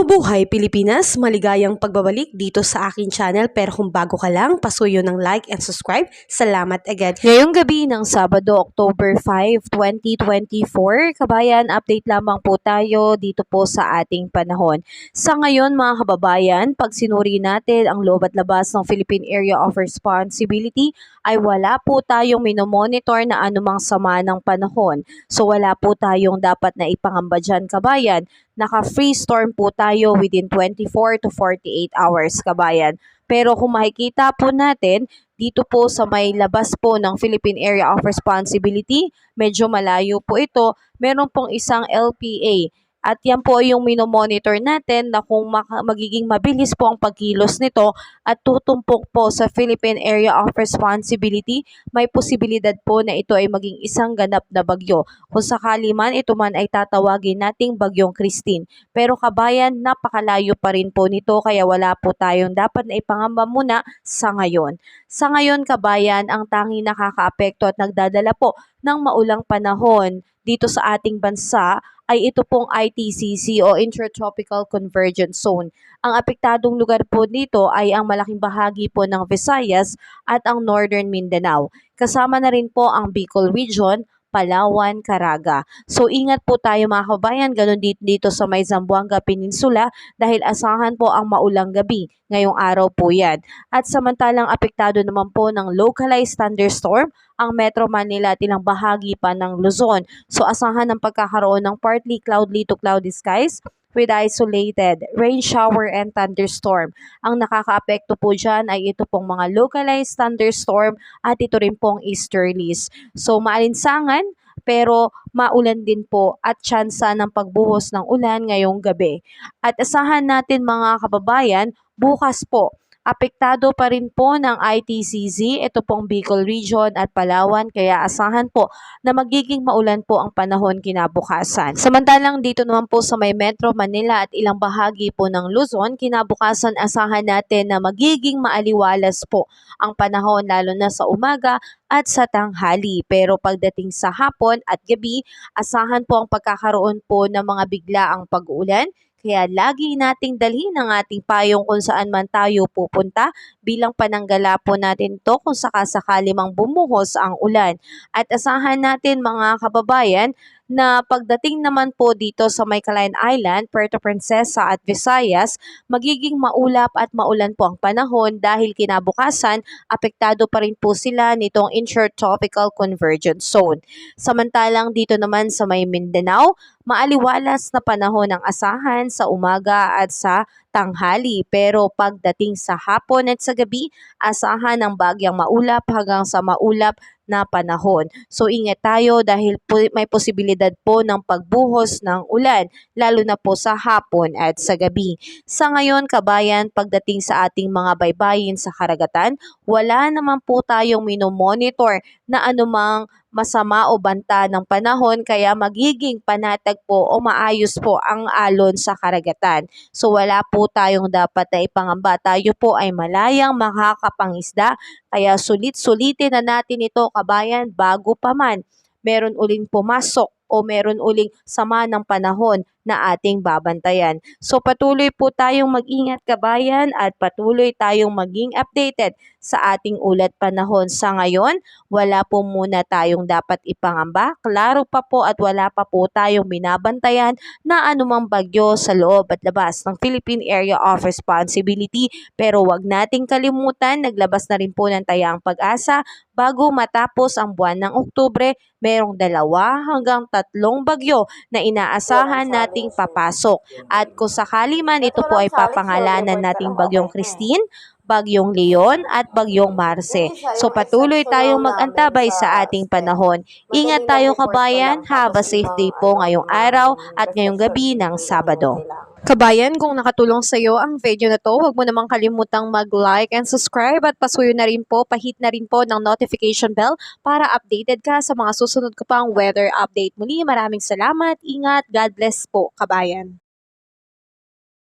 Mabuhay Pilipinas! Maligayang pagbabalik dito sa aking channel, pero kung bago ka lang, pasuyo ng like and subscribe. Salamat agad. Ngayong gabi ng Sabado, October 5, 2024, kabayan, update lamang po tayo dito po sa ating panahon. Sa ngayon mga kababayan, pag sinuri natin ang loob at labas ng Philippine Area of Responsibility, ay wala po tayong minomonitor na anumang sama ng panahon. So wala po tayong dapat na ipangamba dyan, kabayan. Naka-free storm po tayo within 24 to 48 hours, kabayan. Pero kung makikita po natin, dito po sa may labas po ng Philippine Area of Responsibility, medyo malayo po ito, meron pong isang LPA. At yan po yung minomonitor natin na kung magiging mabilis po ang pagkilos nito at tutumpok po sa Philippine Area of Responsibility, may posibilidad po na ito ay maging isang ganap na bagyo. Kung sakali man, ito man ay tatawagin nating Bagyong Christine. Pero kabayan, napakalayo pa rin po nito kaya wala po tayong dapat na ipangamba muna sa ngayon. Sa ngayon kabayan, ang tanging nakakaapekto at nagdadala po ng maulang panahon dito sa ating bansa ay ito pong ITCZ o Intertropical Convergence Zone. Ang apektadong lugar po dito ay ang malaking bahagi po ng Visayas at ang Northern Mindanao. Kasama na rin po ang Bicol Region, Palawan, Caraga. So ingat po tayo mga kabayan, ganun dito sa may Zamboanga Peninsula dahil asahan po ang maulang gabi. Ngayong araw po yan. At samantalang apektado naman po ng localized thunderstorm ang Metro Manila at ilang bahagi pa ng Luzon. So asahan ng pagkakaroon ng partly cloudy to cloudy skies with isolated rain shower and thunderstorm. Ang nakakaapekto po dyan ay ito pong mga localized thunderstorm at ito rin pong easterlies. So maalinsangan pero maulan din po at tsansa ng pagbuhos ng ulan ngayong gabi. At asahan natin mga kababayan, bukas po apektado pa rin po ng ITCZ, ito pong Bicol Region at Palawan, kaya asahan po na magiging maulan po ang panahon kinabukasan. Samantalang dito naman po sa may Metro Manila at ilang bahagi po ng Luzon, kinabukasan asahan natin na magiging maaliwalas po ang panahon lalo na sa umaga at sa tanghali. Pero pagdating sa hapon at gabi, asahan po ang pagkakaroon po ng mga biglaang pag-uulan. Kaya lagi nating dalhin ang ating payong kung saan man tayo pupunta bilang pananggala po natin to kung sakasakali mang bumuhos ang ulan. At asahan natin mga kababayan na pagdating naman po dito sa may Calayon Island, Puerto Princesa at Visayas, magiging maulap at maulan po ang panahon dahil kinabukasan, apektado pa rin po sila nitong Intertropical Convergence Zone. Samantalang dito naman sa may Mindanao, maaliwalas na panahon ang asahan sa umaga at sa tanghali. Pero pagdating sa hapon at sa gabi, asahan ng bagyang maulap hanggang sa maulap na panahon. So ingat tayo dahil may posibilidad po ng pagbuhos ng ulan, lalo na po sa hapon at sa gabi. Sa ngayon kabayan, pagdating sa ating mga baybayin sa karagatan, wala naman po tayong minomonitor na anumang masama o banta ng panahon kaya magiging panatag po o maayos po ang alon sa karagatan. So wala po tayong dapat na ipangamba. Tayo po ay malayang makakapangisda kaya sulit-sulitin na natin ito kabayan bago pa man meron uling pumasok o meron uling sama ng panahon na ating babantayan. So patuloy po tayong mag-ingat kabayan at patuloy tayong maging updated sa ating ulat panahon. Sa ngayon, wala po muna tayong dapat ipangamba. Klaro pa po at wala pa po tayong binabantayan na anumang bagyo sa loob at labas ng Philippine Area of Responsibility. Pero wag nating kalimutan, naglabas na rin po ng Tayang Pag-asa bago matapos ang buwan ng Oktubre, merong 2 hanggang 3 bagyo na inaasahan nating papasok. At kung sakali man ito po ay papangalanan nating Bagyong Christine, Bagyong Leon at Bagyong Marce. So patuloy tayong mag-antabay sa ating panahon. Ingat tayo kabayan, have a safe day po ngayong araw at ngayong gabi ng Sabado. Kabayan, kung nakatulong sa iyo ang video na to, huwag mo namang kalimutang mag-like and subscribe at pasuyo na rin po, pahit na rin po ng notification bell para updated ka sa mga susunod ko pang weather update. Muli, maraming salamat, ingat, God bless po, kabayan.